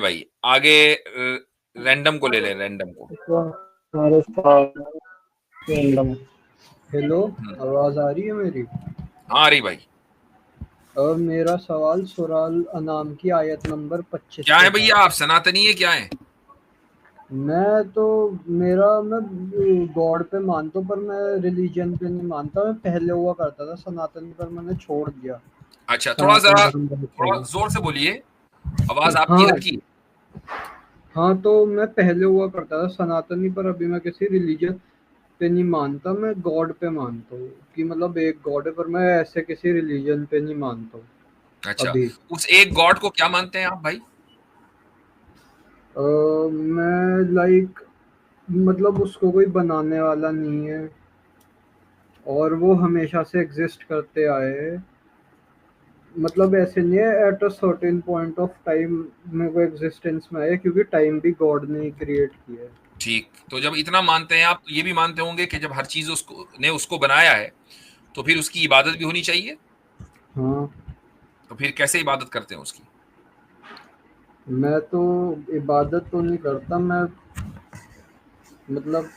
भाई आगे रैंडम को ले ले, रैंडम को। हमारे साथ हेलो, आवाज आ रही है मेरी? हाँ रही भाई। और मेरा सवाल सुराल अनाम की आयत नंबर 25 क्या पे है था। भैया, आप सनातनी है क्या है? मैं गॉड पे मानता हूँ, पर मैं रिलीजन पे नहीं मानता। मैं पहले हुआ करता था सनातनी, पर मैंने छोड़ दिया। अच्छा, थोड़ा सनातन सा धर्म बहुत थोड़ा छोड़ा। जोर से बोलिए, आवाज आपकी हाँ, हल्की है। हाँ, तो मैं पहले हुआ करता था सनातनी, पर अभी मैं किसी रिलीजन पे नहीं मानता। मैं गॉड पे मानता हूँ कि मतलब एक गॉड है, पर मैं ऐसे किसी रिलीजन पे नहीं मानता हूँ अच्छा, अभी। उस एक गॉड को क्या मानते हैं आप भाई? मैं लाइक मतलब उसको कोई बनाने वाला नहीं है, और वो हमेशा से एग्जिस्ट करते आए हैं। मतलब ऐसे नहीं है at a certain point of time में वो एग्जिस्टेंस में आए, क्योंकि टाइम भी गॉड ने ही क्रिएट किया है। ठीक, तो जब इतना मानते हैं आप, तो ये भी मानते होंगे कि जब हर चीज उसको बनाया है, तो फिर उसकी इबादत भी होनी चाहिए। हाँ, तो फिर कैसे इबादत करते हैं उसकी? मैं तो इबादत तो नहीं करता। मैं मतलब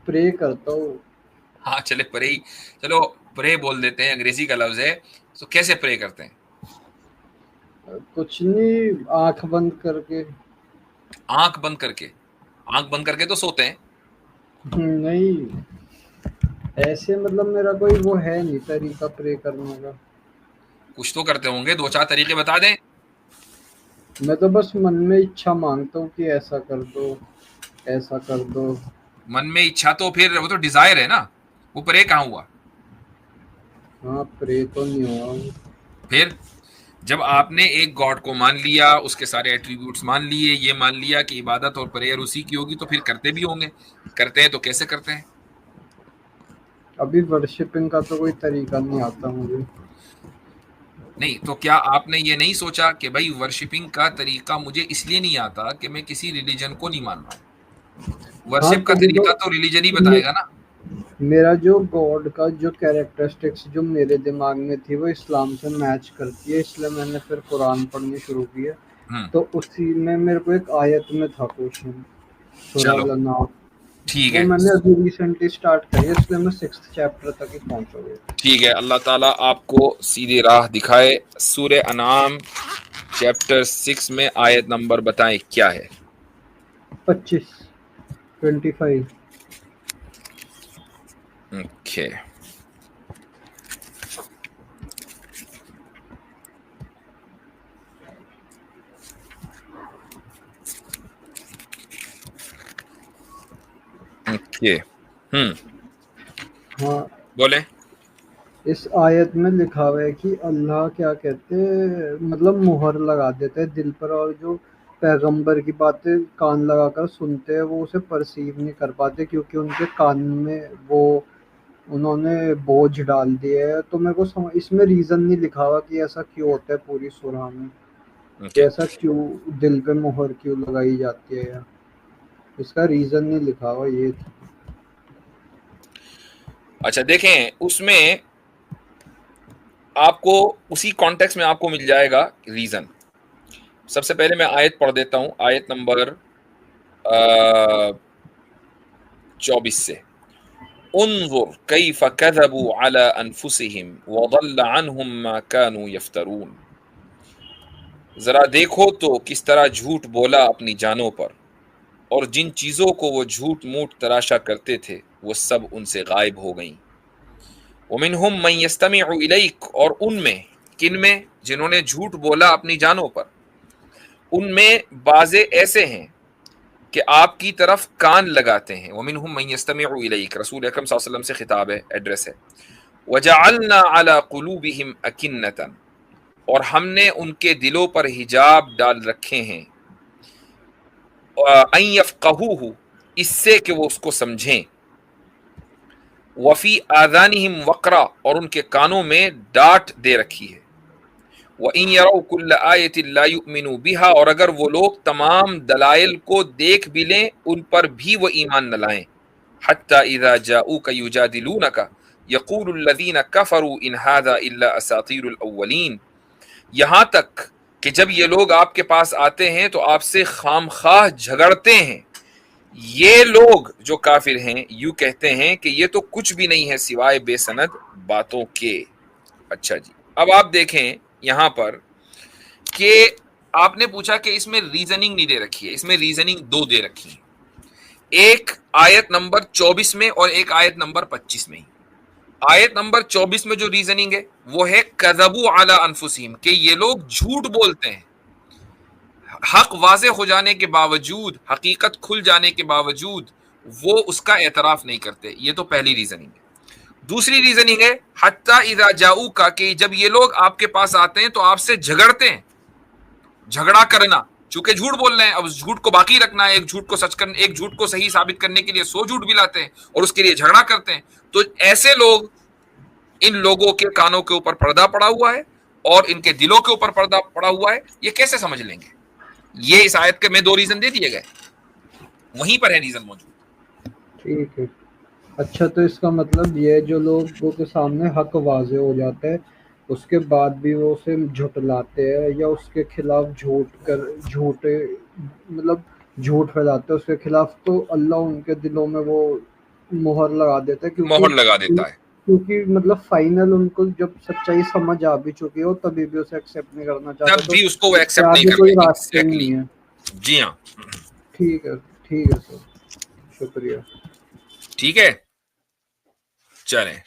प्रे करता हूँ। हाँ चले, प्रे ही, चलो प्रे बोल देते हैं, अंग्रेजी का लफ्ज है। तो कैसे प्रे करते हैं? कुछ नहीं, आंख बंद करके। आंख बंद करके? आंख बंद करके तो सोते हैं। नहीं, ऐसे मतलब मेरा कोई वो है नहीं तरीका प्रे करने का। कुछ तो करते होंगे, दो चार तरीके बता दें। मैं तो बस मन में इच्छा मांगता हूँ कि ऐसा कर दो, ऐसा कर दो। मन में इच्छा तो फिर वो तो डिजायर है ना, वो प्रे कहाँ हुआ? हाँ, प्रे तो नहीं हुआ। फिर जब आपने एक गॉड को मान लिया, उसके सारे एट्रीब्यूट्स मान लिए, ये मान लिया कि इबादत और प्रेयर उसी की होगी, तो फिर करते भी होंगे। करते हैं तो कैसे करते हैं? अभी वर्शिपिंग का तो कोई तरीका नहीं आता मुझे। नहीं तो क्या आपने ये नहीं सोचा कि भाई वर्शिपिंग का तरीका मुझे इसलिए नहीं आता कि मैं किसी रिलीजन को नहीं मान रहा हूं? हाँ, वर्शिप का तो देखो, तरीका तो रिलीजन ही मे, बताएगा ना। मेरा जो गॉड का जो कैरेक्टरिस्टिक्स जो मेरे दिमाग में थी वो इस्लाम से मैच करती है, इसलिए मैंने फिर कुरान पढ़नी शुरू की है। हम्म। तो उसी में मेरे को एक आयत में था क्वेश्चन, सूरह चलो अल-नाम। ठीक वो है। मैंने अभी रिसेंटली स्टार्ट करी है, इसलिए मैं 6th चैप्टर तक ही पहुंचा हूँ। ठीक है, अल्लाह ताला आपको सीधी राह दिखाए। सूर्य अनाम चैप्टर 6 में आयत नंबर बताएं क्या है? 25, 25। ओके। ओके। हाँ, बोले। इस आयत में लिखा हुआ है कि अल्लाह क्या कहते हैं, मतलब मुहर लगा देते हैं दिल पर, और जो पैगंबर की बातें कान लगाकर सुनते हैं वो उसे परसीव नहीं कर पाते, क्योंकि उनके कान में वो उन्होंने बोझ डाल दिया है। तो मेरे को समझ इसमें रीजन नहीं लिखा हुआ कि ऐसा क्यों होता है पूरी सूरह में, कि ओके। ऐसा क्यों दिल पे मुहर क्यों लगाई जाती है, या इसका रीजन नहीं लिखा हुआ ये। अच्छा देखें, उसमें आपको उसी कॉन्टेक्स्ट में आपको मिल जाएगा रीजन। सबसे पहले मैं आयत पढ़ देता हूं, आयत नंबर 24 से। उन्जुर कैफ कज़बू अला अनफुसिहिम वضل अन्हुम मा कानू यफ्तरून। जरा देखो तो किस तरह झूठ बोला अपनी जानों पर, और जिन चीजों को वो झूठ मूठ तराशा करते थे वो सब उनसे गायब हो गईं। वमिनहुम मन यस्तमिउ इलैक, और उनमें, किन में? जिन्होंने झूठ बोला अपनी जानों पर, उनमें बाजे ऐसे हैं कि आपकी तरफ कान लगाते हैं। वमिनहुम मन यस्तमिउ इलैक, रसूल अकरम सल्लल्लाहु अलैहि वसल्लम से खिताब है, एड्रेस है। वजअलना अला कुलूबिहिम अकिन्नतन, और हमने उनके दिलों पर हिजाब डाल रखे हैं, अन यफ्क़हूहु, इससे कि वो उसको समझें। वफी आज़ानिहिम वक़रा, और उनके कानों में डांट दे रखी है। व इन यरौ कुल्ल आयतिन ला युमिनु बिहा, और अगर वो लोग तमाम दलाइल को देख भी लें उन पर भी वो ईमान न लाएं। हत्ता इज़ा जाऊक युजादिलूनका यक़ूलुल्लज़ीना कफ़रू इन हाज़ा इल्ला असातीरुल अव्वलीन, यहाँ तक کہ جب یہ لوگ آپ کے پاس آتے ہیں تو آپ سے خام خواہ جھگڑتے ہیں. یہ لوگ جو کافر ہیں یوں کہتے ہیں کہ یہ تو کچھ بھی نہیں ہے سوائے بے سند باتوں کے. اچھا جی، اب آپ دیکھیں یہاں پر کہ آپ نے پوچھا کہ اس میں ریزننگ نہیں دے رکھی ہے. اس میں ریزننگ دو دے رکھی ہے، ایک آیت نمبر 24 میں اور ایک آیت نمبر 25 میں. آیت نمبر 24 میں جو ریزننگ ہے وہ ہے کذبوا علی انفسہم، کہ یہ لوگ جھوٹ بولتے ہیں حق واضح ہو جانے کے باوجود، حقیقت کھل جانے کے باوجود وہ اس کا اعتراف نہیں کرتے. یہ تو پہلی ریزننگ ہے. دوسری ریزننگ ہے حتی اذا جاؤک، کہ جب یہ لوگ آپ کے پاس آتے ہیں تو آپ سے جھگڑتے ہیں. جھگڑا کرنا، چونکہ جھوٹ بول رہے ہیں، اب جھوٹ کو باقی رکھنا ہے، ایک جھوٹ کو سچ کرنے، ایک جھوٹ کو صحیح ثابت کرنے کے لیے 100 جھوٹ بھی لاتے ہیں اور اس کے لیے جھگڑا کرتے ہیں. تو ایسے لوگ، ان لوگوں کے کانوں کے اوپر پردہ پڑا ہوا ہے اور ان کے دلوں کے اوپر پردہ پڑا ہوا ہے. یہ کیسے سمجھ لیں گے؟ یہ اس آیت کے میں دو ریزن دے دیے گئے، وہیں پر ہے ریزن موجود. ٹھیک ہے. اچھا، تو اس کا مطلب یہ جو لوگوں کے سامنے حق واضح ہو جاتا ہے اس کے بعد بھی وہ اسے جھٹلاتے ہیں یا اس کے خلاف جھوٹ پھیلاتے ہیں اس کے خلاف، تو اللہ ان کے دلوں میں وہ مہر لگا دیتا ہے، مہر لگا دیتا ہے. کیونکہ مطلب فائنل ان کو جب سچائی سمجھ آ بھی چکی ہو تبھی بھی اسے ایکسیپٹ نہیں کرنا چاہتے، تب تو بھی اس کو وہ اس کے ایکسپٹ نہیں آگے کرتے. کوئی راستہ ہی ایگزیکٹلی، نہیں ہے. جی ہاں. ٹھیک ہے، ٹھیک ہے سر، شکریہ. ٹھیک ہے، چلیں.